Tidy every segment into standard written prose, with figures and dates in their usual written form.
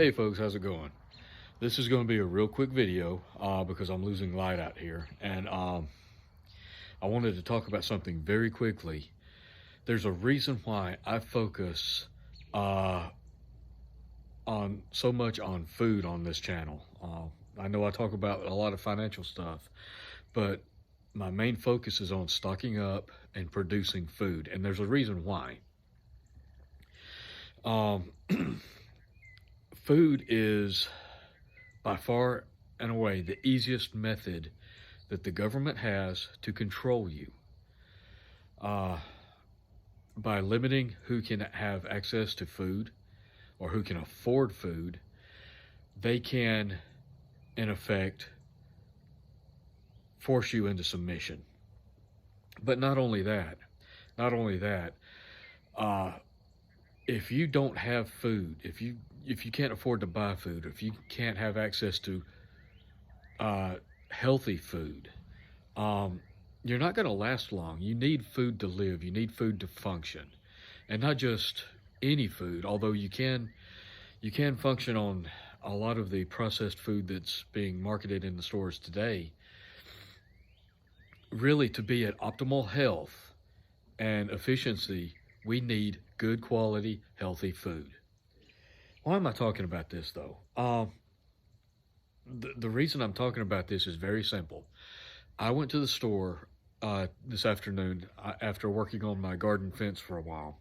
Hey folks, how's it going? This is going to be a real quick video because I'm losing light out here, and I wanted to talk about something very quickly. There's a reason why I focus uh, on so much on food on this channel. I know I talk about a lot of financial stuff, but my main focus is on stocking up and producing food, and there's a reason why. Um, Food is by far and away the easiest method that the government has to control you. Uh, by limiting who can have access to food or who can afford food, they can, in effect, force you into submission. But not only that, uh, if you don't have food, if you can't afford to buy food, if you can't have access to healthy food, um, you're not going to last long. You need food to live. You need food to function, and not just any food. Although you can function on a lot of the processed food that's being marketed in the stores today. Really, to be at optimal health and efficiency, we need good quality, healthy food. Why am I talking about this though? The reason I'm talking about this is very simple. I went to the store this afternoon after working on my garden fence for a while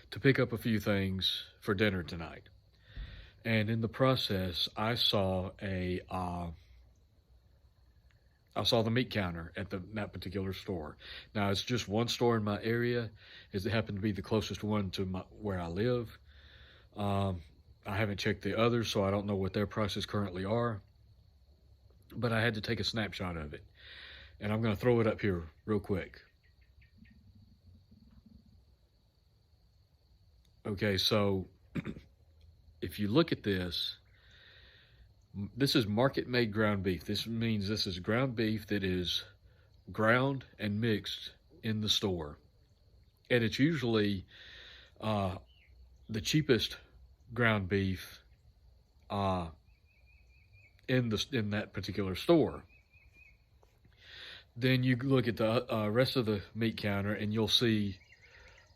to pick up a few things for dinner tonight. And in the process, I saw the meat counter at that particular store. Now, it's just one store in my area. It happened to be the closest one to where I live. I haven't checked the others, so I don't know what their prices currently are. But I had to take a snapshot of it. And I'm going to throw it up here real quick. Okay, so if you look at this, this is market-made ground beef. This means this is ground beef that is ground and mixed in the store. And it's usually the cheapest ground beef in that particular store. Then you look at the rest of the meat counter and you'll see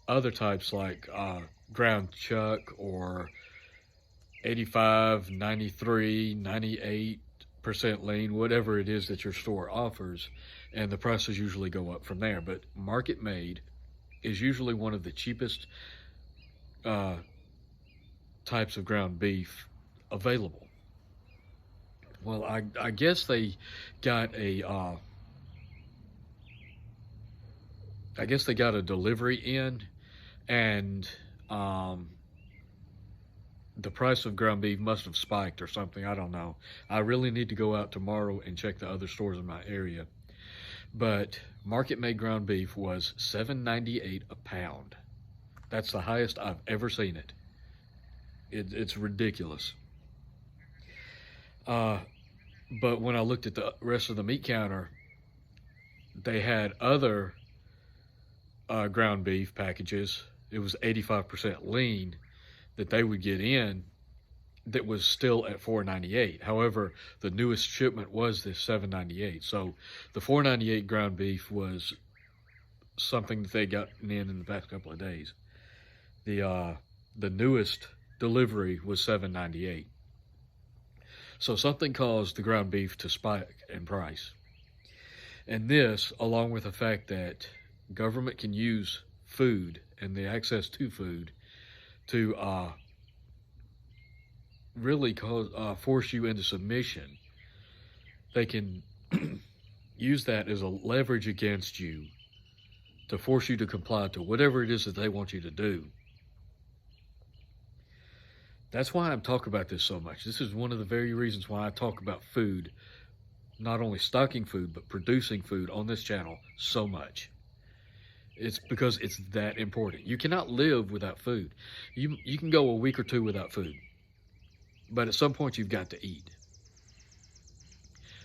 other types like ground chuck or 85, 93, 98% lean, whatever it is that your store offers, and the prices usually go up from there. But market made is usually one of the cheapest types of ground beef available. Well, I guess they got a delivery in, and the price of ground beef must have spiked or something. I don't know. I really need to go out tomorrow and check the other stores in my area. But market-made ground beef was $7.98 a pound. That's the highest I've ever seen it. It's ridiculous. But when I looked at the rest of the meat counter, they had other ground beef packages. It was 85% lean that they would get in that was still at $4.98. However, the newest shipment was the $7.98. So the $4.98 ground beef was something that they got in the past couple of days. The newest delivery was $7.98. So something caused the ground beef to spike in price. And this, along with the fact that government can use food and the access to food to really force you into submission. They can use that as a leverage against you to force you to comply to whatever it is that they want you to do. That's why I'm talking about this so much. This is one of the very reasons why I talk about food, not only stocking food, but producing food on this channel so much. It's because it's that important. You cannot live without food. You can go a week or two without food, but at some point you've got to eat.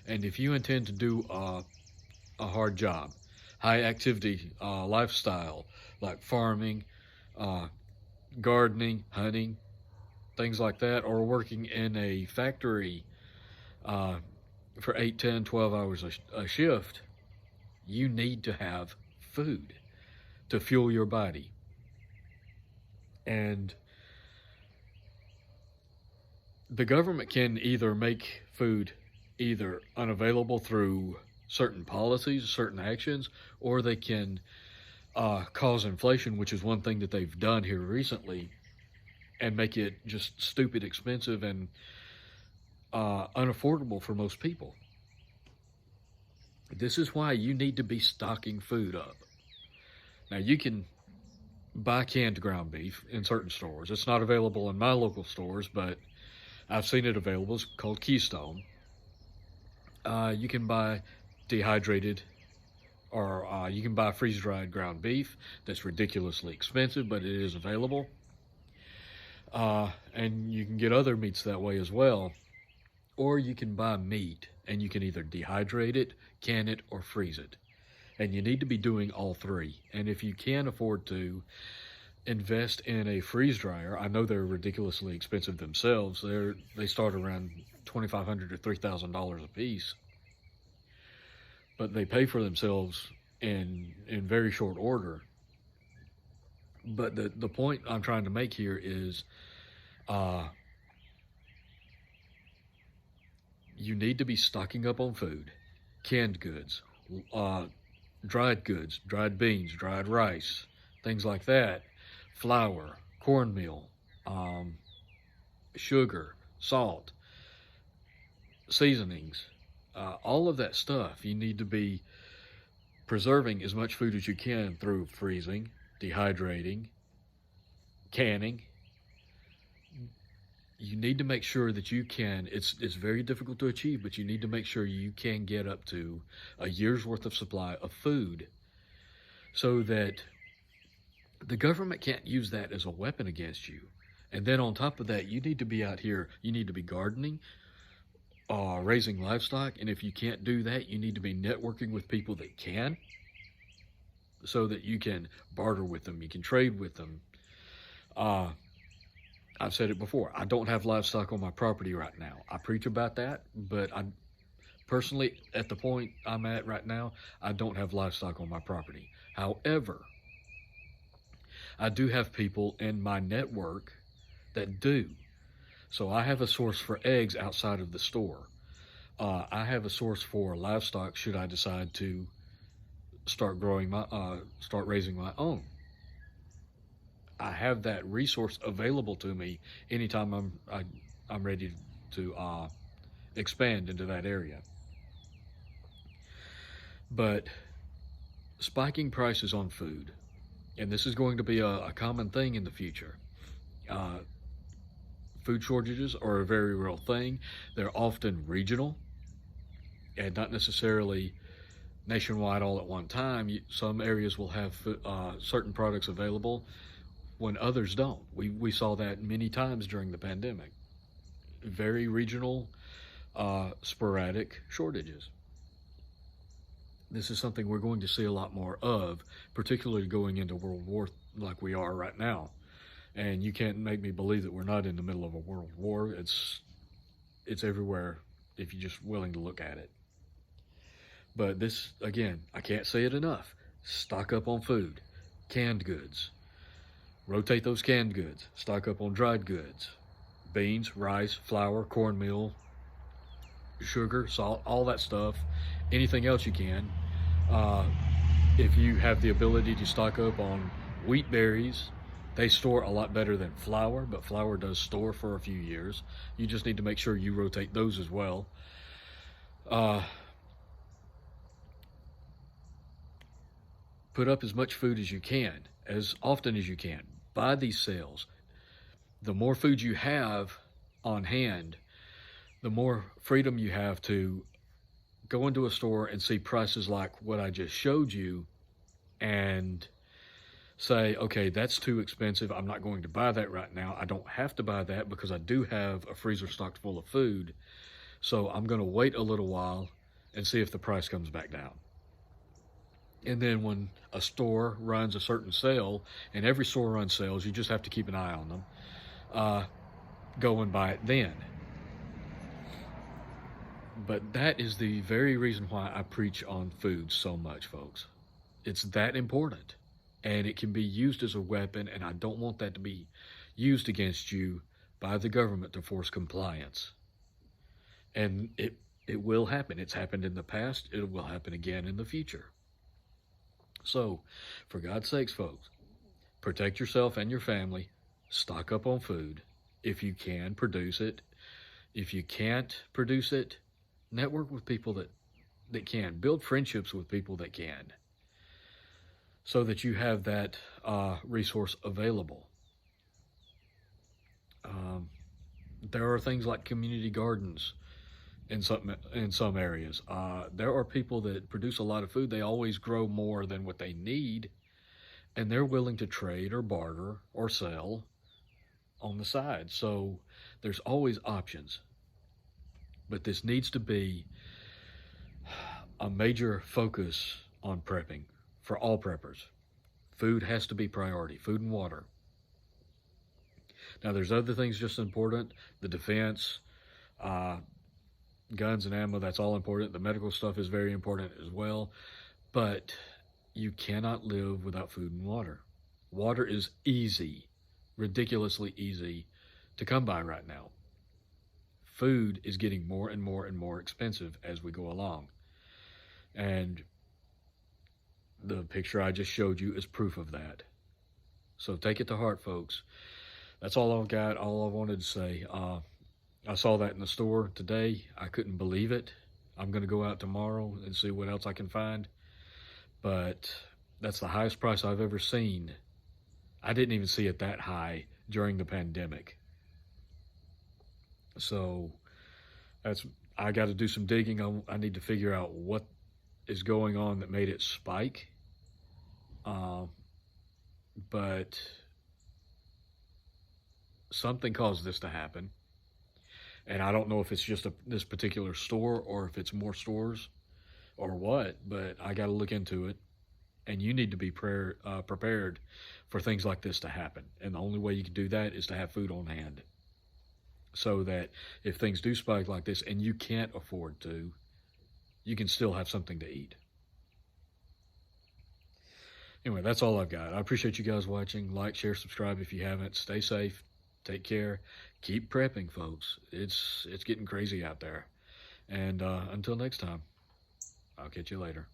And if you intend to do a hard job, high activity lifestyle like farming, gardening, hunting, things like that, or working in a factory uh, for 8, 10, 12 hours a shift, you need to have food to fuel your body. And the government can either make food either unavailable through certain policies, certain actions, or they can cause inflation, which is one thing that they've done here recently, and make it just stupid expensive and unaffordable for most people. This is why you need to be stocking food up. Now, you can buy canned ground beef in certain stores. It's not available in my local stores, but I've seen it available. It's called Keystone. You can buy dehydrated, or you can buy freeze-dried ground beef that's ridiculously expensive, but it is available. And you can get other meats that way as well. Or you can buy meat, and you can either dehydrate it, can it, or freeze it. And you need to be doing all three. And if you can afford to invest in a freeze dryer, I know they're ridiculously expensive themselves. They start around $2,500 to $3,000 a piece, but they pay for themselves in very short order. But the point I'm trying to make here is, you need to be stocking up on food, canned goods, dried goods, dried beans, dried rice, things like that, flour, cornmeal, sugar, salt, seasonings, all of that stuff. You need to be preserving as much food as you can through freezing, dehydrating, canning. You need to make sure that you can, it's very difficult to achieve, but you need to make sure you can get up to a year's worth of supply of food, so that the government can't use that as a weapon against you. And then on top of that, you need to be out here, you need to be gardening, raising livestock, and if you can't do that, you need to be networking with people that can, so that you can barter with them, you can trade with them. I've said it before, I don't have livestock on my property right now. I preach about that, but I personally, at the point I'm at right now, I don't have livestock on my property. However, I do have people in my network that do. So I have a source for eggs outside of the store. I have a source for livestock should I decide to start raising my own. I have that resource available to me anytime I'm ready to expand into that area. But spiking prices on food, and this is going to be a common thing in the future. Food shortages are a very real thing. They're often regional and not necessarily nationwide all at one time. Some areas will have certain products available when others don't. We saw that many times during the pandemic. Very regional, sporadic shortages. This is something we're going to see a lot more of, particularly going into World War like we are right now. And you can't make me believe that we're not in the middle of a world war. It's everywhere if you're just willing to look at it. But this, again, I can't say it enough. Stock up on food, canned goods. Rotate those canned goods. Stock up on dried goods. Beans, rice, flour, cornmeal, sugar, salt, all that stuff. Anything else you can. If you have the ability to stock up on wheat berries, they store a lot better than flour, but flour does store for a few years. You just need to make sure you rotate those as well. Put up as much food as you can, as often as you can. Buy these sales. The more food you have on hand, the more freedom you have to go into a store and see prices like what I just showed you and say, okay, that's too expensive. I'm not going to buy that right now. I don't have to buy that because I do have a freezer stocked full of food. So I'm going to wait a little while and see if the price comes back down. And then when a store runs a certain sale, and every store runs sales, you just have to keep an eye on them. going by it then. But that is the very reason why I preach on food so much, folks. It's that important. And it can be used as a weapon, and I don't want that to be used against you by the government to force compliance. And it will happen. It's happened in the past. It will happen again in the future. So, for God's sakes, folks, protect yourself and your family. Stock up on food. If you can, produce it. If you can't produce it, network with people that can. Build friendships with people that can, so that you have that resource available. There are things like community gardens in some areas. There are people that produce a lot of food. They always grow more than what they need, and they're willing to trade or barter or sell on the side. So there's always options. But this needs to be a major focus on prepping for all preppers. Food has to be priority, food and water. Now, there's other things just as important. The defense, guns and ammo, that's all important. The medical stuff is very important as well. But you cannot live without food and water. Water is easy, ridiculously easy to come by right now. Food is getting more and more and more expensive as we go along. And the picture I just showed you is proof of that. So take it to heart, folks. That's all I've got, all I wanted to say. I saw that in the store today. I couldn't believe it. I'm going to go out tomorrow and see what else I can find. But that's the highest price I've ever seen. I didn't even see it that high during the pandemic. So I got to do some digging. I need to figure out what is going on that made it spike. But something caused this to happen. And I don't know if it's just this particular store or if it's more stores or what, but I got to look into it. And you need to be prepared for things like this to happen. And the only way you can do that is to have food on hand, so that if things do spike like this and you can't afford to, you can still have something to eat. Anyway, that's all I've got. I appreciate you guys watching. Like, share, subscribe if you haven't. Stay safe. Take care. Keep prepping, folks. It's getting crazy out there. And until next time, I'll catch you later.